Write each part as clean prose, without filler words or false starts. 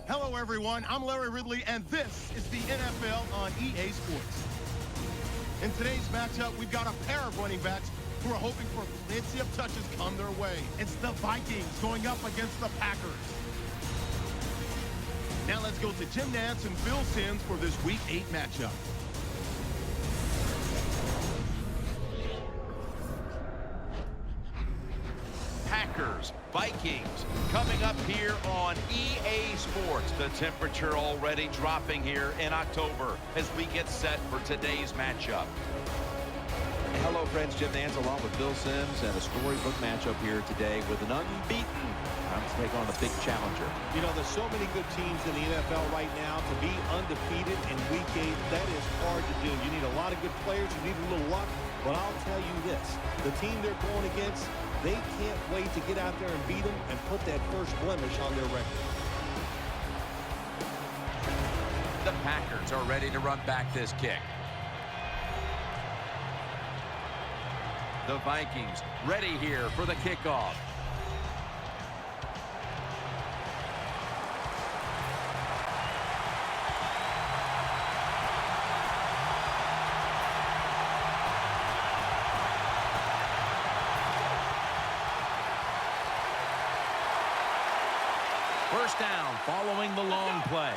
Hello, everyone. I'm Larry Ridley, and this is the NFL on EA Sports. In today's matchup, we've got a pair of running backs who are hoping for plenty of touches come their way. It's the Vikings going up against the Packers. Now let's go to Jim Nantz and Phil Simms for this Week 8 matchup. Packers, Vikings, coming up here on EA Sports. The temperature already dropping here in October as we get set for today's matchup. Hello, friends. Jim Nantz along with Phil Simms, and a storybook matchup here today with an unbeaten time to take on a big challenger. You know, there's so many good teams in the NFL right now. To be undefeated in Week 8, that is hard to do. You need a lot of good players. You need a little luck. But I'll tell you this, the team they're going against, they can't wait to get out there and beat them and put that first blemish on their record. The Packers are ready to run back this kick. The Vikings ready here for the kickoff. First down following the long play.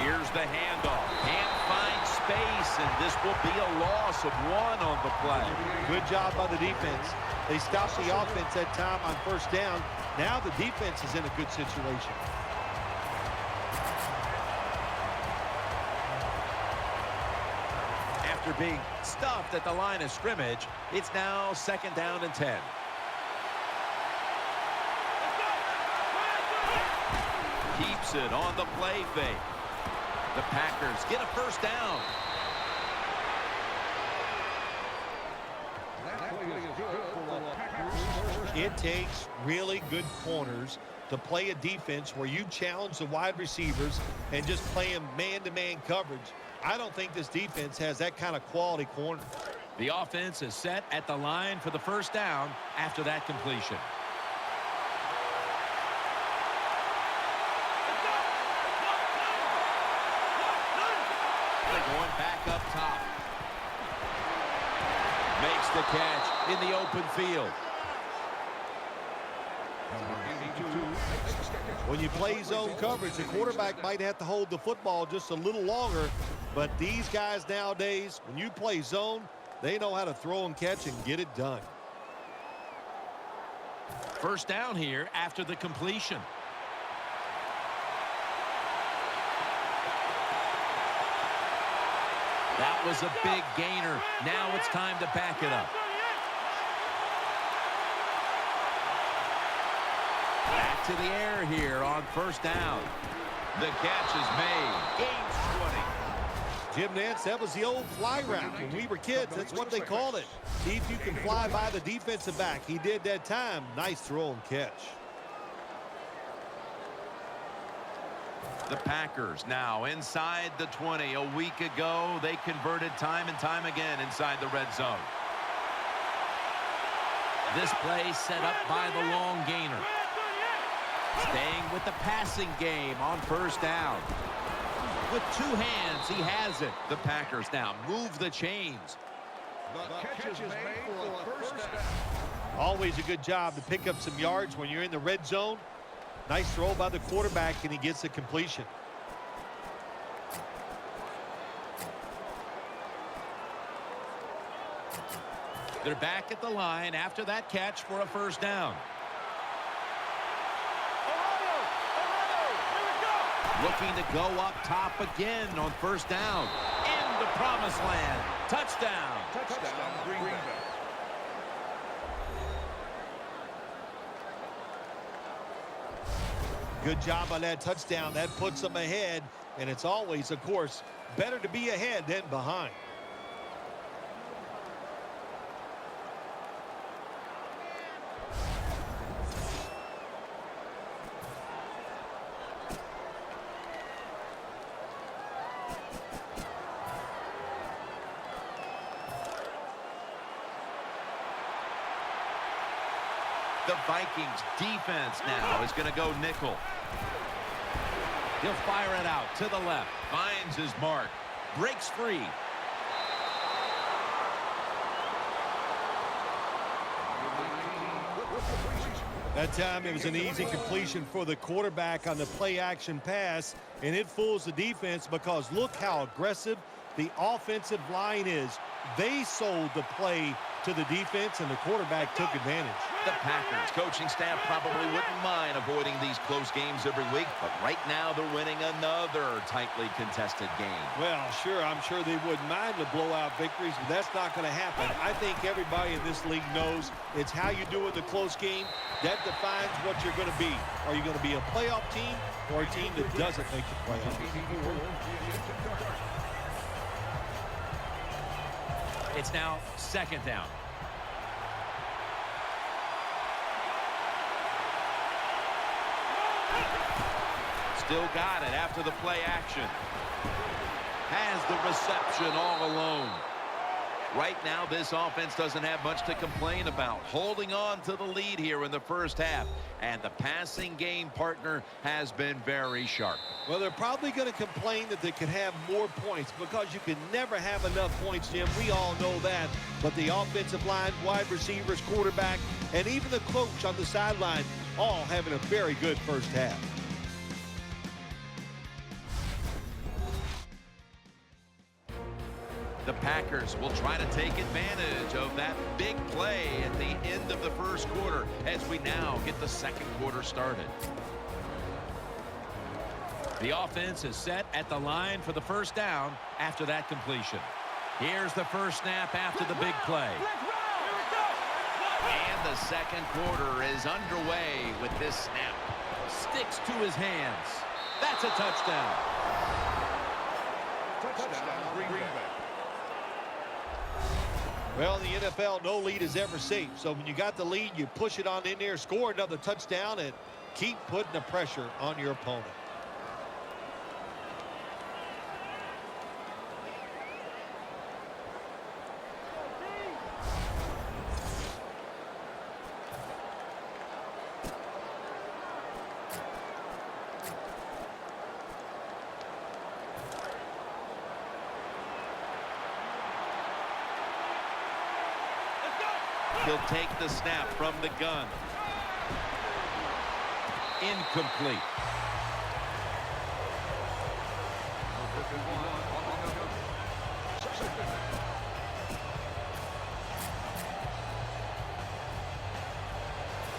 Here's the handoff. Can't find space, and this will be a loss of 1 on the play. Good job by the defense. They stopped the offense that time on first down. Now the defense is in a good situation. After being stuffed at the line of scrimmage, it's now 2nd down and 10. Keeps it on the play fake. The Packers get a first down. It takes really good corners to play a defense where you challenge the wide receivers and just play them man-to-man coverage. I don't think this defense has that kind of quality corner. The offense is set at the line for the first down after that completion. Going back up top. Makes the catch in the open field. When you play zone coverage, the quarterback might have to hold the football just a little longer, but these guys nowadays, when you play zone, they know how to throw and catch and get it done. First down here after the completion. That was a big gainer. Now it's time to back it up. Back to the air here on first down. The catch is made. Gains 20. Jim Nantz, that was the old fly route. When we were kids, that's what they called it. See if you can fly by the defensive back. He did that time. Nice throw and catch. The Packers now inside the 20. A week ago, they converted time and time again inside the red zone. This play set up by the long gainer. Staying with the passing game on first down. With 2 hands, he has it. The Packers now move the chains. The catch is made for a first down. Always a good job to pick up some yards when you're in the red zone. Nice throw by the quarterback, and he gets a completion. They're back at the line after that catch for a first down. Looking to go up top again on first down. In the promised land. Touchdown. Touchdown, Green Bay. Good job on that touchdown. That puts them ahead, and it's always, of course, better to be ahead than behind. The Vikings defense now is going to go nickel. He'll fire it out to the left. Finds his mark. Breaks free. That time it was an easy completion for the quarterback on the play-action pass, and it fools the defense because look how aggressive the offensive line is. They sold the play to the defense, and the quarterback took advantage. The Packers coaching staff probably wouldn't mind avoiding these close games every week, but right now they're winning another tightly contested game. Well, sure, I'm sure they wouldn't mind the blowout victories, but that's not going to happen. I think everybody in this league knows it's how you do in the close game that defines what you're going to be. Are you going to be a playoff team or a team that doesn't make the playoffs? It's now second down. Still got it after the play action. Has the reception all alone. Right now, this offense doesn't have much to complain about. Holding on to the lead here in the first half. And the passing game partner has been very sharp. Well, they're probably going to complain that they could have more points because you can never have enough points, Jim. We all know that. But the offensive line, wide receivers, quarterback, and even the coach on the sideline all having a very good first half. The Packers will try to take advantage of that big play at the end of the first quarter as we now get the second quarter started. The offense is set at the line for the first down after that completion. Here's the first snap after the big play. And the second quarter is underway with this snap. Sticks to his hands. That's a touchdown. Touchdown, Green Bay. Well, in the NFL, no lead is ever safe. So when you got the lead, you push it on in there, score another touchdown, and keep putting the pressure on your opponent. He'll take the snap from the gun. Incomplete.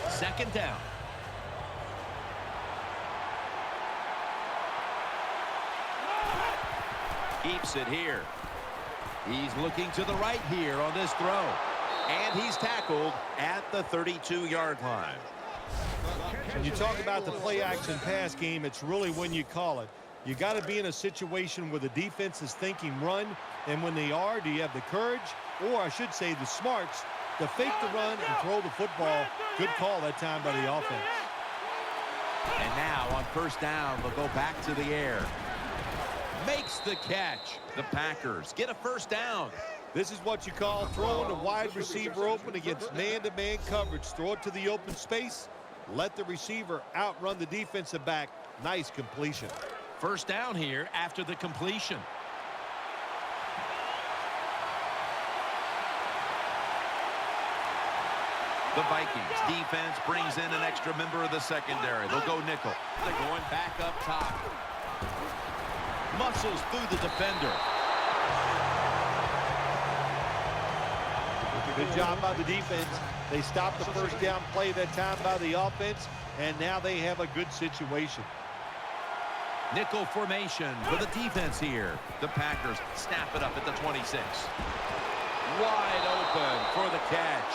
Second down. Keeps it here. He's looking to the right here on this throw. And he's tackled at the 32-yard line. When you talk about the play-action pass game, it's really when you call it. You got to be in a situation where the defense is thinking run, and when they are, do you have the courage, or I should say the smarts, to fake the run and throw the football? Good call that time by the offense. And now on first down, they'll go back to the air. Makes the catch. The Packers get a first down. This is what you call throwing the wide receiver open against man-to-man coverage. Throw it to the open space. Let the receiver outrun the defensive back. Nice completion. First down here after the completion. The Vikings defense brings in an extra member of the secondary. They'll go nickel. They're going back up top. Muscles through the defender. Good job by the defense. They stopped the first down play that time by the offense, and now they have a good situation. Nickel formation for the defense here. The Packers snap it up at the 26. Wide open for the catch.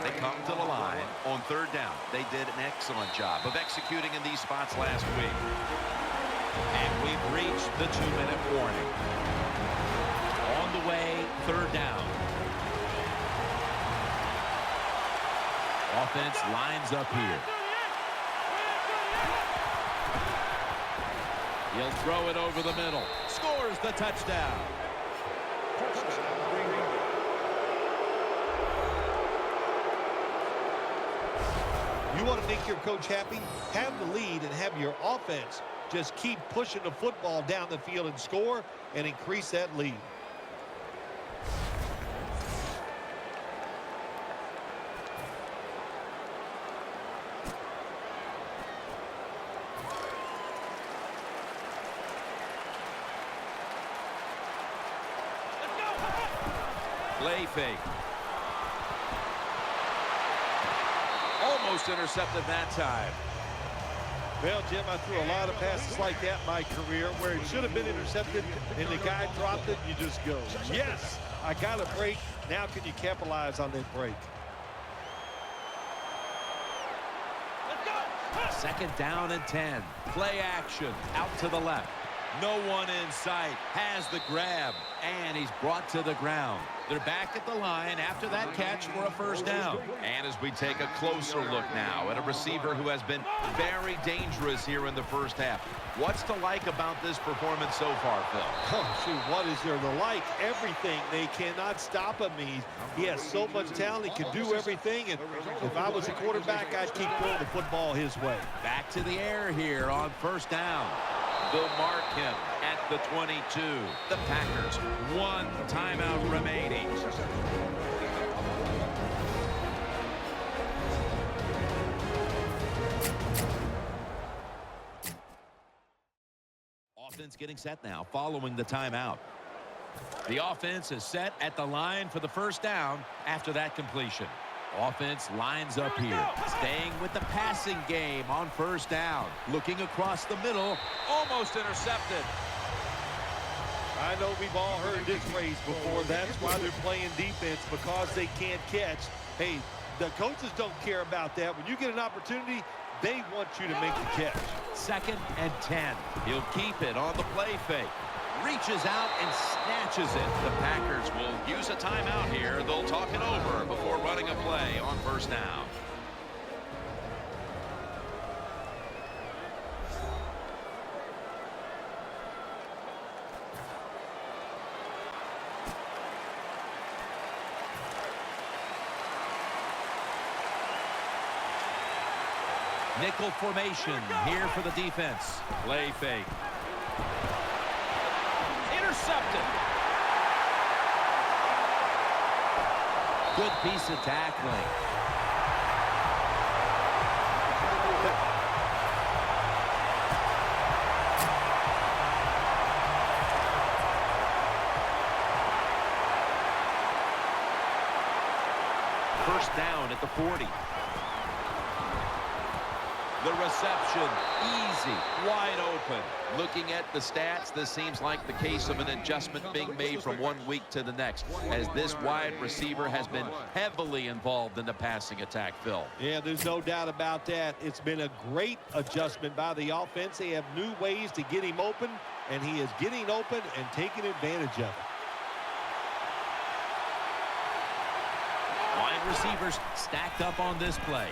They come to the line on third down. They did an excellent job of executing in these spots last week. And we've reached the 2-minute warning. On the way, third down. Offense lines up here. He'll throw it over the middle. Scores the touchdown. You want to make your coach happy? Have the lead and have your offense just keep pushing the football down the field and score and increase that lead. Play fake. Almost intercepted that time. Well, Jim, I threw a lot of passes like that in my career where it should have been intercepted and the guy dropped it and you just go, yes, I got a break. Now can you capitalize on that break? Second down and 10. Play action out to the left. No one in sight. Has the grab. And he's brought to the ground. They're back at the line after that catch for a first down. And as we take a closer look now at a receiver who has been very dangerous here in the first half. What's to like about this performance so far, Phil? Oh, shoot, what is there to like? Everything. They cannot stop him. He has so much talent. He can do everything. And if I was a quarterback, I'd keep throwing the football his way. Back to the air here on first down. They'll mark him at the 22. The Packers, one timeout remaining. Offense getting set now following the timeout. The offense is set at the line for the first down after that completion. Offense lines up here, staying with the passing game on first down. Looking across the middle, almost intercepted. I know we've all heard this phrase before. That's why they're playing defense, because they can't catch. Hey, the coaches don't care about that. When you get an opportunity, they want you to make the catch. Second and 10. He'll keep it on the play fake. Reaches out and snatches it. The Packers will use a timeout here. They'll talk it over before running a play on first down. Nickel formation here for the defense. Play fake. Intercepted. Good piece of tackling. First down at the 40. The reception, easy, wide open. Looking at the stats, this seems like the case of an adjustment being made from 1 week to the next, as this wide receiver has been heavily involved in the passing attack, Phil. Yeah, there's no doubt about that. It's been a great adjustment by the offense. They have new ways to get him open, and he is getting open and taking advantage of it. Wide receivers stacked up on this play.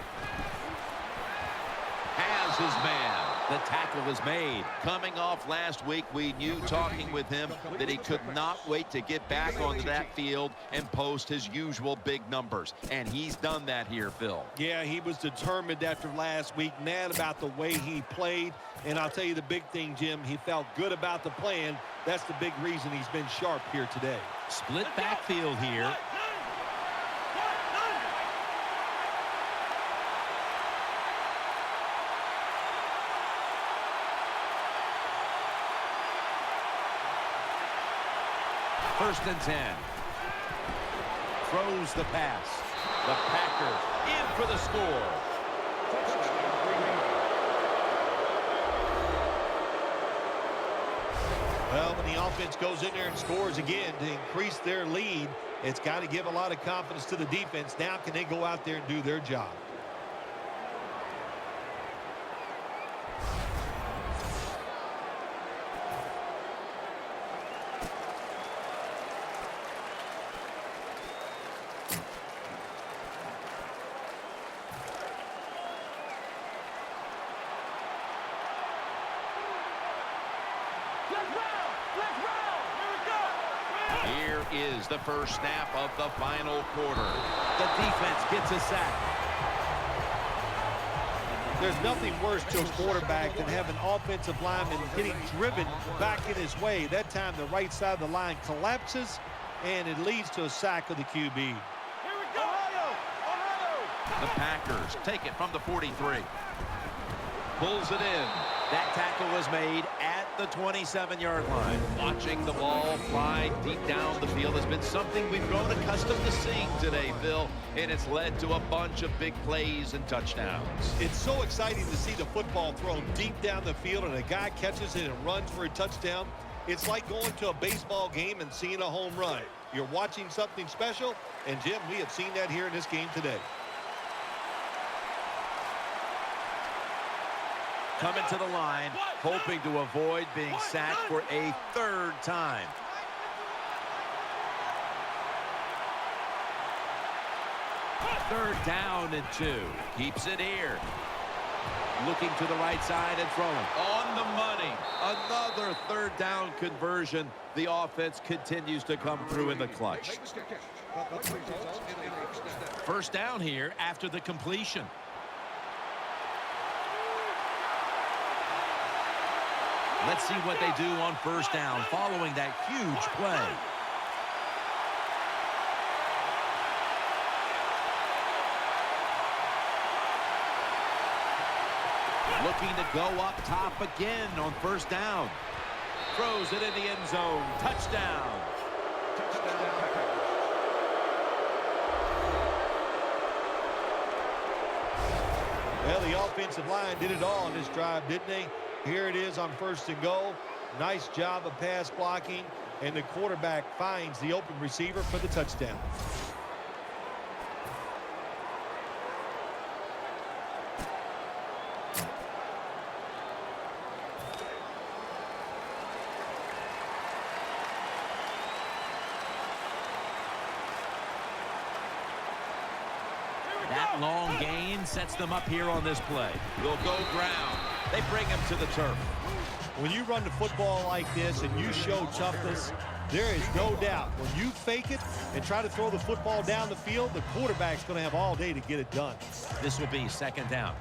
Has his man. The tackle is made. Coming off last week, we knew talking with him that he could not wait to get back onto that field and post his usual big numbers. And he's done that here, Phil. Yeah, he was determined after last week, mad about the way he played. And I'll tell you the big thing, Jim, he felt good about the plan. That's the big reason he's been sharp here today. Split backfield here. First and 10. Throws the pass. The Packers in for the score. Well, when the offense goes in there and scores again to increase their lead, it's got to give a lot of confidence to the defense. Now can they go out there and do their job? Here is the first snap of the final quarter. The defense gets a sack. There's nothing worse to a quarterback than having an offensive lineman getting driven back in his way. That time the right side of the line collapses, and it leads to a sack of the QB. Here we go. Ohio! The Packers take it from the 43. Pulls it in. That tackle was made at the 27-yard line. Watching the ball fly deep down the field has been something we've grown accustomed to seeing today, Phil, and it's led to a bunch of big plays and touchdowns. It's so exciting to see the football thrown deep down the field and a guy catches it and runs for a touchdown. It's like going to a baseball game and seeing a home run. You're watching something special, and Jim, we have seen that here in this game today. Coming to the line, hoping to avoid being sacked for a third time. Third down and 2. Keeps it here. Looking to the right side and throwing. On the money. Another third down conversion. The offense continues to come through in the clutch. First down here after the completion. Let's see what they do on first down following that huge play. Looking to go up top again on first down. Throws it in the end zone. Touchdown. Well, the offensive line did it all on this drive, didn't they? Here it is on first and goal. Nice job of pass blocking, and the quarterback finds the open receiver for the touchdown. That long gain sets them up here on this play. Will go ground. They bring him to the turf. When you run the football like this and you show toughness, there is no doubt when you fake it and try to throw the football down the field, the quarterback's going to have all day to get it done. This will be second down.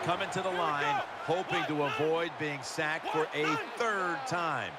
Coming to the line, hoping to avoid being sacked for a third time.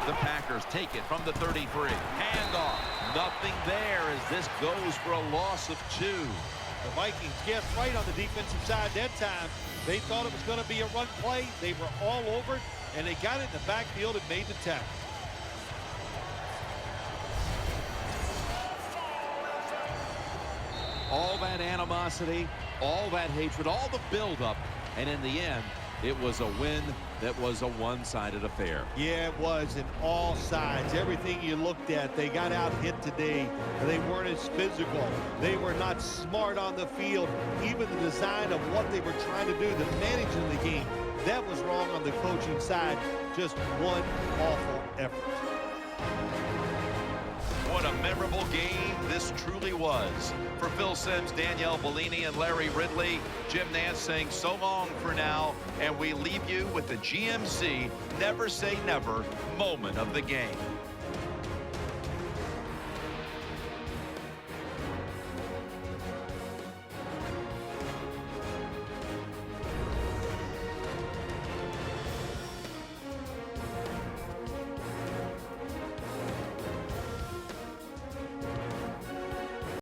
The Packers take it from the 33. Handoff. Nothing there as this goes for a loss of 2. The Vikings guessed right on the defensive side that time. They thought it was going to be a run play. They were all over it, and they got it in the backfield and made the tackle. All that animosity, all that hatred, all the buildup, and in the end, it was a win that was a one-sided affair. Yeah, it was in all sides. Everything you looked at, they got out hit today. They weren't as physical. They were not smart on the field. Even the design of what they were trying to do, the managing of the game, that was wrong on the coaching side. Just one awful effort. What a memorable game this truly was. For Phil Simms, Danielle Bellini, and Larry Ridley, Jim Nance saying so long for now, and we leave you with the GMC Never Say Never moment of the game.